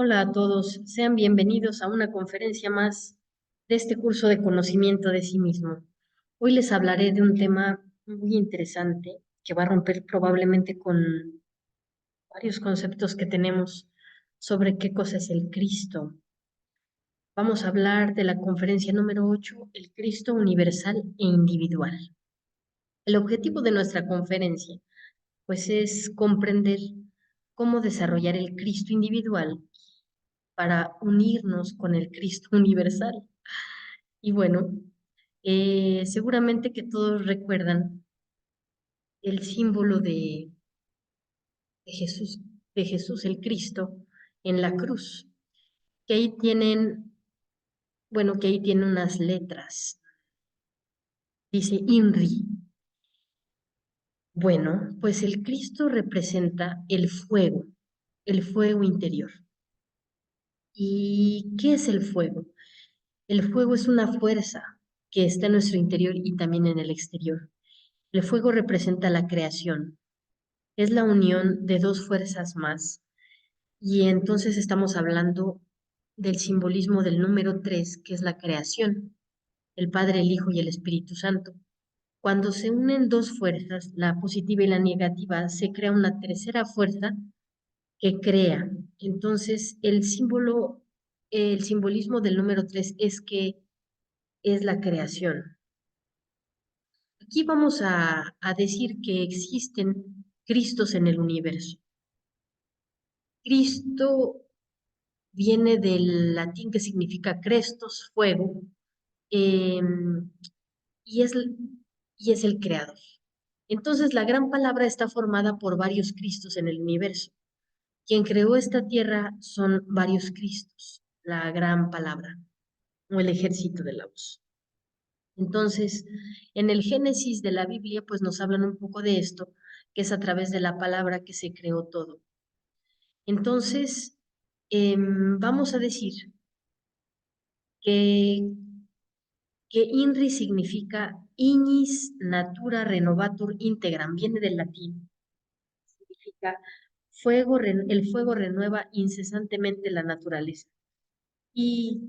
Hola a todos, sean bienvenidos a una conferencia más de este curso de conocimiento de sí mismo. Hoy les hablaré de un tema muy interesante que va a romper probablemente con varios conceptos que tenemos sobre qué cosa es el Cristo. Vamos a hablar de la conferencia número 8, el Cristo universal e individual. El objetivo de nuestra conferencia, pues, es comprender cómo desarrollar el Cristo individual para unirnos con el Cristo universal. Y bueno, seguramente que todos recuerdan el símbolo de Jesús, de Jesús el Cristo en la cruz, que ahí tienen, bueno, que ahí tiene unas letras, dice INRI. Bueno, pues el Cristo representa el fuego interior. ¿Y qué es el fuego? El fuego es una fuerza que está en nuestro interior y también en el exterior. El fuego representa la creación, es la unión de dos fuerzas más. Y entonces estamos hablando del simbolismo del número 3, que es la creación, el Padre, el Hijo y el Espíritu Santo. Cuando se unen dos fuerzas, la positiva y la negativa, se crea una tercera fuerza que crea. Entonces, el simbolismo del número 3 es que es la creación. Aquí vamos a decir que existen Cristos en el universo. Cristo viene del latín que significa crestos, fuego, em, y es, y es el creador. Entonces, la gran palabra está formada por varios Cristos en el universo. Quien creó esta tierra son varios Cristos, la gran palabra, o el ejército de la voz. Entonces, en el Génesis de la Biblia, pues nos hablan un poco de esto, que es a través de la palabra que se creó todo. Entonces, vamos a decir que, que INRI significa Ignis Natura Renovatur Integram, viene del latín, significa el fuego renueva incesantemente la naturaleza. Y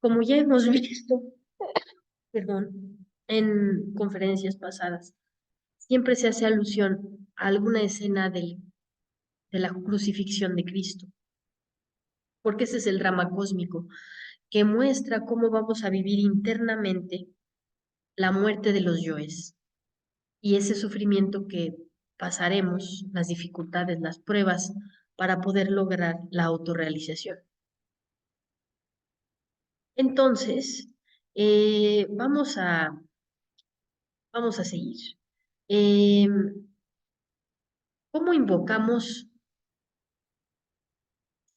como ya hemos visto, perdón, en conferencias pasadas, siempre se hace alusión a alguna escena de la crucifixión de Cristo, porque ese es el drama cósmico que muestra cómo vamos a vivir internamente la muerte de los yoes y ese sufrimiento que pasaremos, las dificultades, las pruebas, para poder lograr la autorrealización. Entonces, eh, vamos a, vamos a seguir. Eh, ¿Cómo invocamos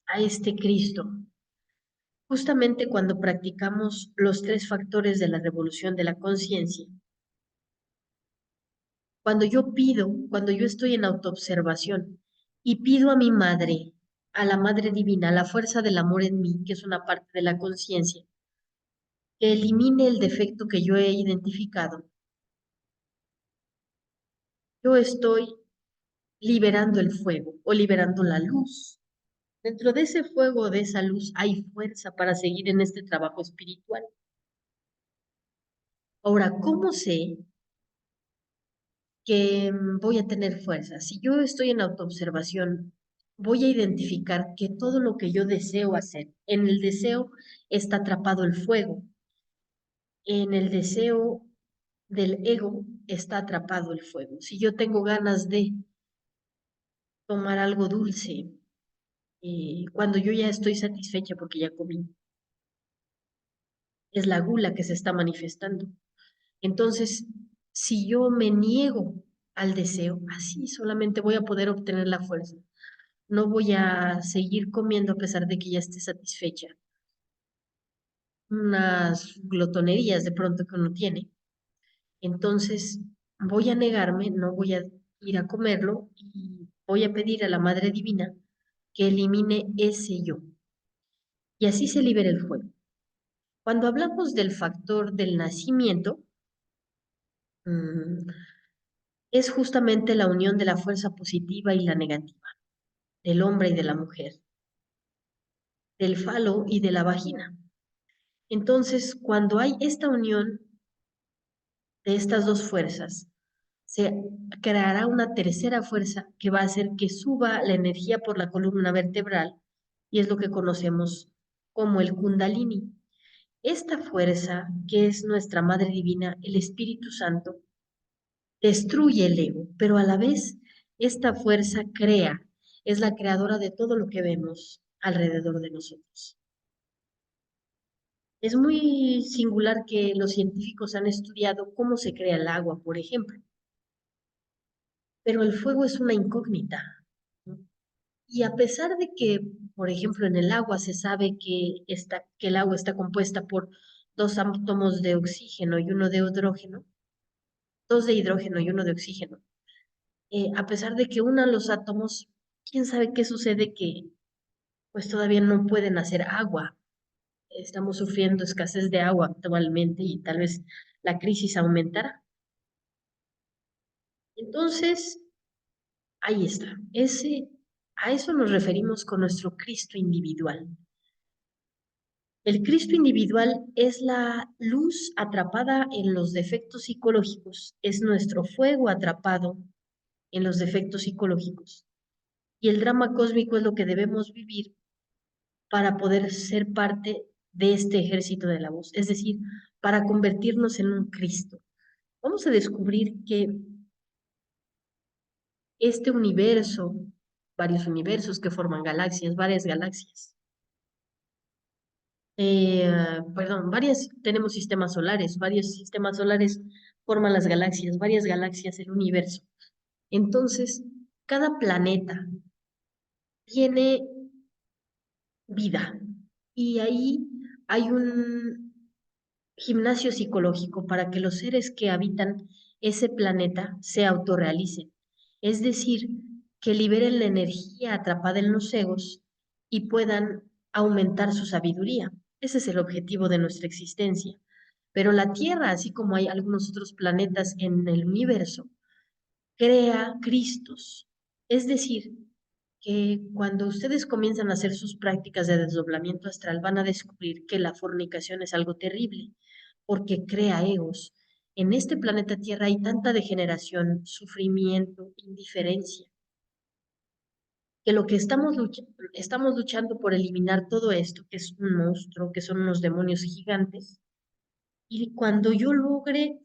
a este Cristo? Justamente cuando practicamos los tres factores de la revolución de la conciencia. Cuando yo estoy en autoobservación y pido a mi madre, a la Madre Divina, a la fuerza del amor en mí, que es una parte de la conciencia, que elimine el defecto que yo he identificado, yo estoy liberando el fuego o liberando la luz. Dentro de ese fuego, de esa luz, hay fuerza para seguir en este trabajo espiritual. Ahora, ¿cómo sé que voy a tener fuerza? Si yo estoy en autoobservación, voy a identificar que todo lo que yo deseo hacer, en el deseo está atrapado el fuego, en el deseo del ego está atrapado el fuego. Si yo tengo ganas de tomar algo dulce, cuando yo ya estoy satisfecha porque ya comí, es la gula que se está manifestando. Entonces, si yo me niego al deseo, así solamente voy a poder obtener la fuerza. No voy a seguir comiendo a pesar de que ya esté satisfecha. Unas glotonerías de pronto que uno tiene. Entonces, voy a negarme, no voy a ir a comerlo y voy a pedir a la Madre Divina que elimine ese yo. Y así se libera el fuego. Cuando hablamos del factor del nacimiento, mm, es justamente la unión de la fuerza positiva y la negativa, del hombre y de la mujer. del falo y de la vagina. Entonces, cuando hay esta unión de estas dos fuerzas, se creará una tercera fuerza que va a hacer que suba la energía por la columna vertebral y es lo que conocemos como el Kundalini. Esta fuerza, que es nuestra Madre Divina, el Espíritu Santo, destruye el ego, pero a la vez esta fuerza crea, es la creadora de todo lo que vemos alrededor de nosotros. Es muy singular que los científicos han estudiado cómo se crea el agua, por ejemplo, pero el fuego es una incógnita, ¿no? Y a pesar de que, por ejemplo, en el agua se sabe que el agua está compuesta por dos átomos de oxígeno y uno de hidrógeno, dos de hidrógeno y uno de oxígeno, a pesar de que unan los átomos, quién sabe qué sucede que pues todavía no pueden hacer agua. Estamos sufriendo escasez de agua actualmente y tal vez la crisis aumentará. Entonces, ahí está. A eso nos referimos con nuestro Cristo individual. El Cristo individual es la luz atrapada en los defectos psicológicos, es nuestro fuego atrapado en los defectos psicológicos. Y el drama cósmico es lo que debemos vivir para poder ser parte de este ejército de la voz, es decir, para convertirnos en un Cristo. Vamos a descubrir que este universo, varios universos que forman galaxias, varias galaxias, perdón, tenemos sistemas solares, varios sistemas solares forman las galaxias, varias galaxias el universo. Entonces, cada planeta tiene vida y ahí hay un gimnasio psicológico para que los seres que habitan ese planeta se autorrealicen, es decir, que liberen la energía atrapada en los egos y puedan aumentar su sabiduría. Ese es el objetivo de nuestra existencia. Pero la Tierra, así como hay algunos otros planetas en el universo, crea Cristos. Es decir, que cuando ustedes comienzan a hacer sus prácticas de desdoblamiento astral, van a descubrir que la fornicación es algo terrible, porque crea egos. En este planeta Tierra hay tanta degeneración, sufrimiento, indiferencia, que lo que estamos luchando por eliminar todo esto, que es un monstruo, que son unos demonios gigantes, y cuando yo logre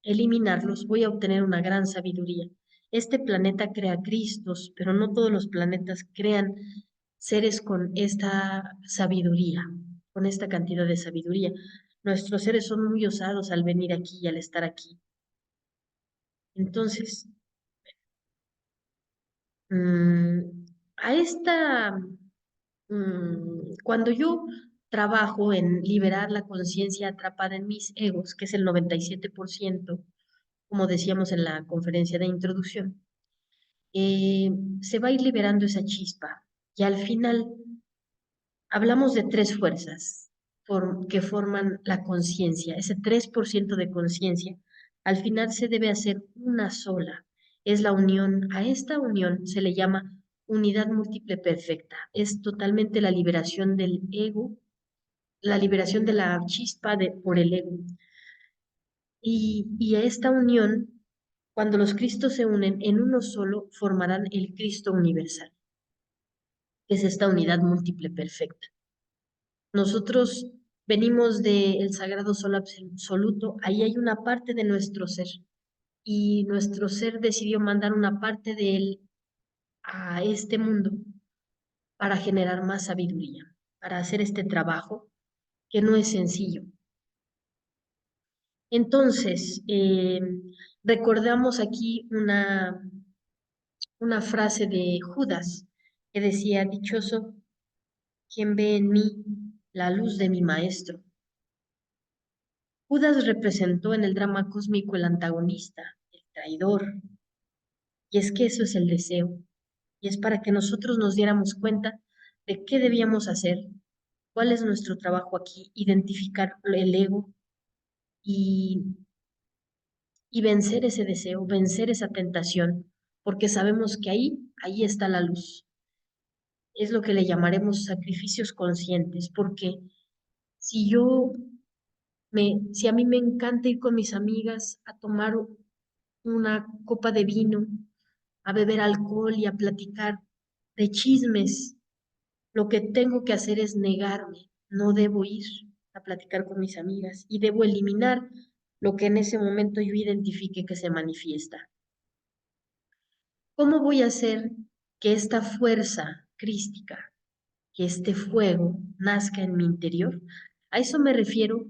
eliminarlos, voy a obtener una gran sabiduría. Este planeta crea Cristos, pero no todos los planetas crean seres con esta sabiduría, con esta cantidad de sabiduría. Nuestros seres son muy osados al venir aquí y al estar aquí. Entonces, mm, a esta, cuando yo trabajo en liberar la conciencia atrapada en mis egos, que es el 97%, como decíamos en la conferencia de introducción, eh, se va a ir liberando esa chispa y al final hablamos de tres fuerzas que forman la conciencia. Ese 3% de conciencia al final se debe hacer una sola. Es la unión. A esta unión se le llama unidad múltiple perfecta. Es totalmente la liberación del ego, la liberación de la chispa por el ego. Y a esta unión, cuando los Cristos se unen en uno solo, formarán el Cristo universal, que es esta unidad múltiple perfecta. Nosotros venimos del sagrado sol absoluto, ahí hay una parte de nuestro ser y nuestro ser decidió mandar una parte de él a este mundo para generar más sabiduría, para hacer este trabajo que no es sencillo. Entonces, recordamos aquí una frase de Judas que decía, dichoso quien ve en mí la luz de mi maestro. Judas representó en el drama cósmico el antagonista, el traidor, y es que eso es el deseo, y es para que nosotros nos diéramos cuenta de qué debíamos hacer, cuál es nuestro trabajo aquí, identificar el ego y, y vencer ese deseo, vencer esa tentación, porque sabemos que ahí está la luz. es lo que le llamaremos sacrificios conscientes, porque si yo si a mí me encanta ir con mis amigas a tomar una copa de vino, a beber alcohol y a platicar de chismes, lo que tengo que hacer es negarme. No debo ir a platicar con mis amigas y debo eliminar lo que en ese momento yo identifique que se manifiesta. ¿Cómo voy a hacer que esta fuerza crística, que este fuego nazca en mi interior? A eso me refiero.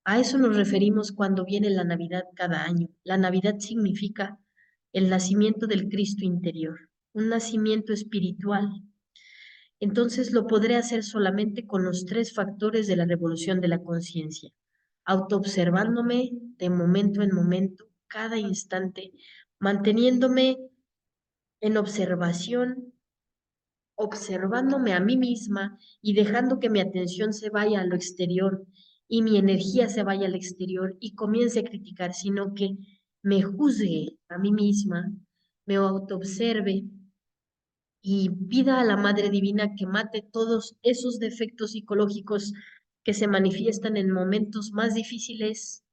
A eso nos referimos cuando viene la Navidad cada año. La Navidad significa el nacimiento del Cristo interior, un nacimiento espiritual. Entonces lo podré hacer solamente con los tres factores de la revolución de la conciencia, autoobservándome de momento en momento, cada instante, manteniéndome en observación, observándome a mí misma y dejando que mi atención se vaya a lo exterior y mi energía se vaya al exterior y comience a criticar, sino que me juzgue a mí misma, me autoobserve y pida a la Madre Divina que mate todos esos defectos psicológicos que se manifiestan en momentos más difíciles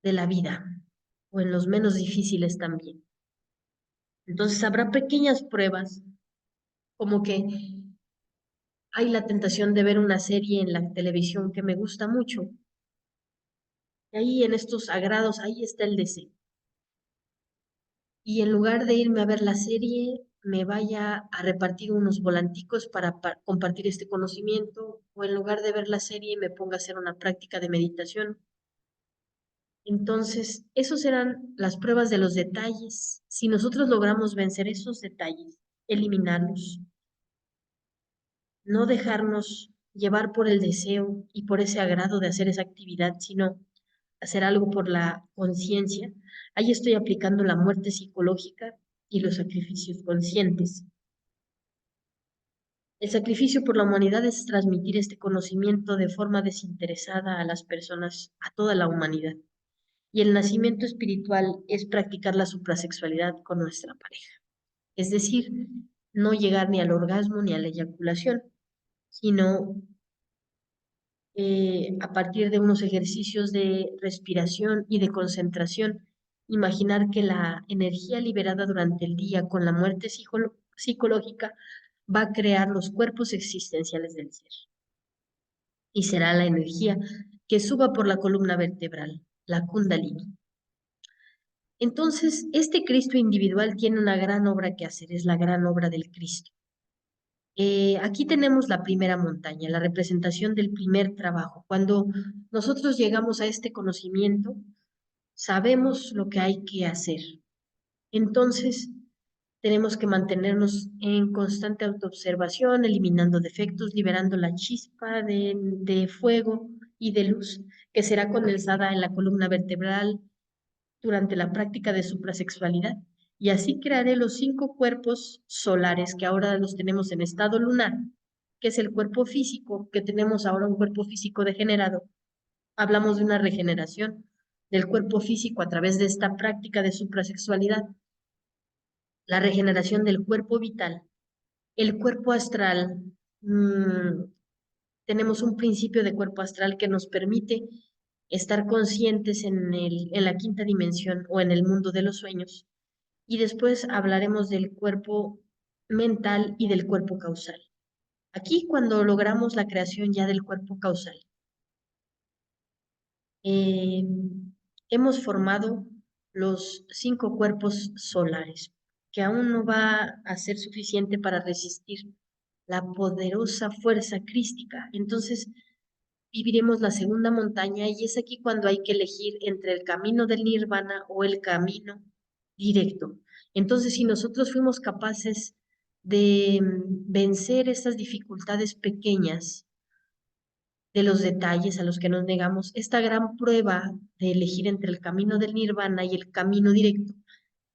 de la vida o en los menos difíciles también. Entonces habrá pequeñas pruebas como que hay la tentación de ver una serie en la televisión que me gusta mucho. Y ahí en estos sagrados, ahí está el deseo. Y en lugar de irme a ver la serie, me vaya a repartir unos volanticos para compartir este conocimiento, o en lugar de ver la serie, me ponga a hacer una práctica de meditación. Entonces, esos serán las pruebas de los detalles. Si nosotros logramos vencer esos detalles, eliminarlos, no dejarnos llevar por el deseo y por ese agrado de hacer esa actividad, sino hacer algo por la conciencia, ahí estoy aplicando la muerte psicológica y los sacrificios conscientes. El sacrificio por la humanidad es transmitir este conocimiento de forma desinteresada a las personas, a toda la humanidad. Y el nacimiento espiritual es practicar la suprasexualidad con nuestra pareja. Es decir, no llegar ni al orgasmo ni a la eyaculación, sino a partir de unos ejercicios de respiración y de concentración, imaginar que la energía liberada durante el día con la muerte psicológica va a crear los cuerpos existenciales del ser y será la energía que suba por la columna vertebral, la Kundalini. Entonces, este Cristo individual tiene una gran obra que hacer, es la gran obra del Cristo. Aquí tenemos la primera montaña, la representación del primer trabajo. Cuando nosotros llegamos a este conocimiento, sabemos lo que hay que hacer. Entonces, tenemos que mantenernos en constante autoobservación, eliminando defectos, liberando la chispa de fuego y de luz que será condensada en la columna vertebral durante la práctica de suprasexualidad. Y así crearé los 5 cuerpos solares que ahora los tenemos en estado lunar, que es el cuerpo físico, que tenemos ahora un cuerpo físico degenerado. Hablamos de una regeneración del cuerpo físico a través de esta práctica de suprasexualidad, la regeneración del cuerpo vital, el cuerpo astral. Tenemos un principio de cuerpo astral que nos permite estar conscientes en la quinta dimensión o en el mundo de los sueños. Y después hablaremos del cuerpo mental y del cuerpo causal. Aquí, cuando logramos la creación ya del cuerpo causal, eh, hemos formado los 5 cuerpos solares, que aún no va a ser suficiente para resistir la poderosa fuerza crística. Entonces, viviremos la segunda montaña y es aquí cuando hay que elegir entre el camino del nirvana o el camino directo. Entonces, si nosotros fuimos capaces de vencer estas dificultades pequeñas de los detalles a los que nos negamos, esta gran prueba de elegir entre el camino del nirvana y el camino directo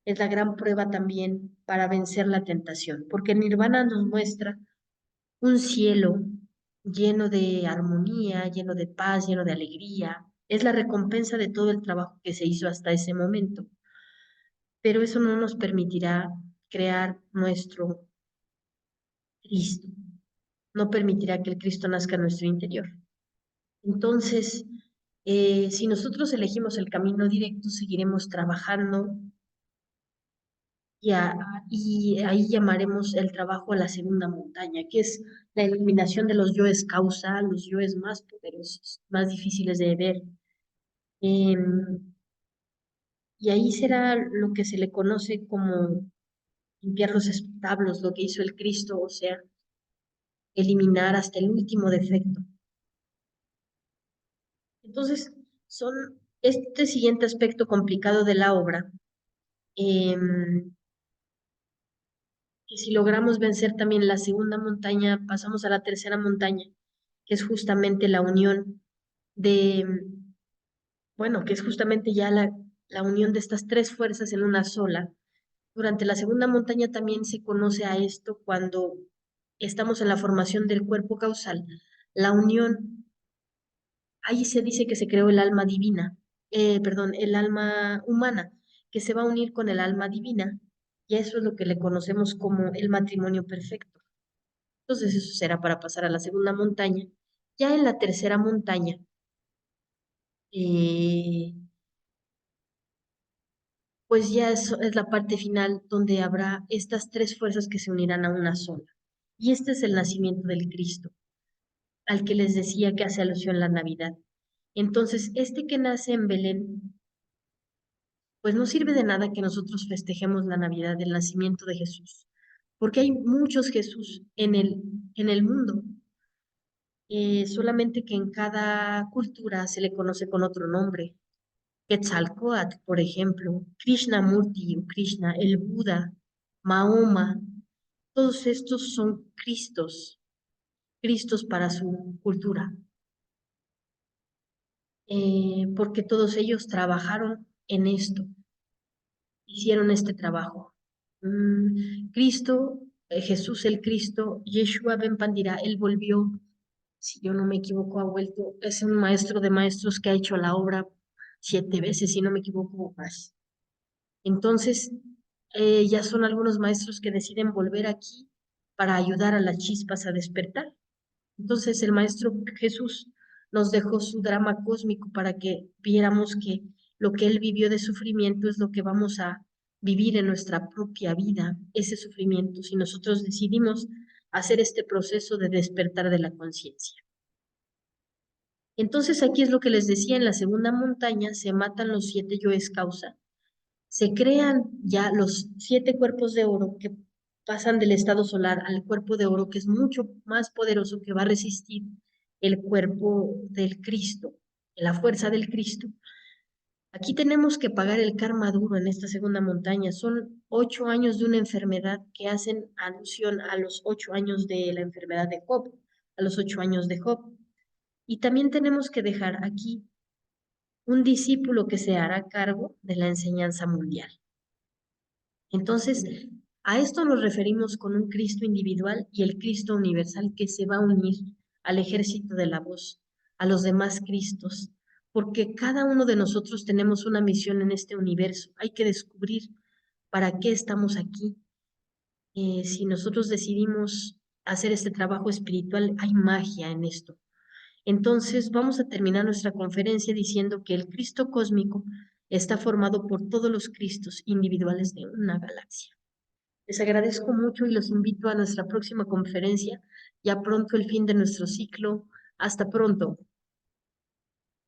es la gran prueba también para vencer la tentación, porque el nirvana nos muestra un cielo lleno de armonía, lleno de paz, lleno de alegría. Es la recompensa de todo el trabajo que se hizo hasta ese momento. Pero eso no nos permitirá crear nuestro Cristo. No permitirá que el Cristo nazca en nuestro interior. Entonces, si nosotros elegimos el camino directo, seguiremos trabajando y, y ahí llamaremos el trabajo a la segunda montaña, que es la eliminación de los yoes causa, los yoes más poderosos, más difíciles de ver. Em, y ahí será lo que se le conoce como limpiar los establos, lo que hizo el Cristo, o sea, eliminar hasta el último defecto. Entonces, son este siguiente aspecto complicado de la obra, em, que si logramos vencer también la segunda montaña, pasamos a la tercera montaña, que es justamente la unión de, bueno, que es justamente ya la unión de estas tres fuerzas en una sola. Durante la segunda montaña también se conoce a esto cuando estamos en la formación del cuerpo causal, la unión. Ahí se dice que se creó el alma divina, perdón, el alma humana, que se va a unir con el alma divina, y eso es lo que le conocemos como el matrimonio perfecto. Entonces eso será para pasar a la segunda montaña. Ya en la tercera montaña, eh, pues ya es la parte final donde habrá estas tres fuerzas que se unirán a una sola. Y este es el nacimiento del Cristo, al que les decía que hace alusión la Navidad. Entonces, este que nace en Belén, pues no sirve de nada que nosotros festejemos la Navidad del nacimiento de Jesús, porque hay muchos Jesús en el mundo, solamente que en cada cultura se le conoce con otro nombre. Quetzalcóatl, por ejemplo, Krishnamurti o Krishna, el Buda, Mahoma, todos estos son Cristos, Cristos para su cultura, porque todos ellos trabajaron en esto, hicieron este trabajo. Cristo, Jesús el Cristo, Yeshua Ben Pandira, él volvió, si yo no me equivoco, ha vuelto, es un maestro de maestros que ha hecho la obra 7 veces, si no me equivoco, o más. Entonces, ya son algunos maestros que deciden volver aquí para ayudar a las chispas a despertar. Entonces, el maestro Jesús nos dejó su drama cósmico para que viéramos que lo que él vivió de sufrimiento es lo que vamos a vivir en nuestra propia vida, ese sufrimiento, si nosotros decidimos hacer este proceso de despertar de la conciencia. Entonces, aquí es lo que les decía, en la segunda montaña se matan los 7 yoes causa, se crean ya los 7 cuerpos de oro que pasan del estado solar al cuerpo de oro, que es mucho más poderoso, que va a resistir el cuerpo del Cristo, la fuerza del Cristo. Aquí tenemos que pagar el karma duro en esta segunda montaña. Son 8 años de una enfermedad que hacen alusión a los 8 años de la enfermedad de Job, a los 8 años de Job. Y también tenemos que dejar aquí un discípulo que se hará cargo de la enseñanza mundial. Entonces, a esto nos referimos con un Cristo individual y el Cristo universal que se va a unir al ejército de la voz, a los demás Cristos, porque cada uno de nosotros tenemos una misión en este universo. Hay que descubrir para qué estamos aquí. Si nosotros decidimos hacer este trabajo espiritual, hay magia en esto. Entonces, vamos a terminar nuestra conferencia diciendo que el Cristo cósmico está formado por todos los Cristos individuales de una galaxia. Les agradezco mucho y los invito a nuestra próxima conferencia. Ya pronto el fin de nuestro ciclo. Hasta pronto.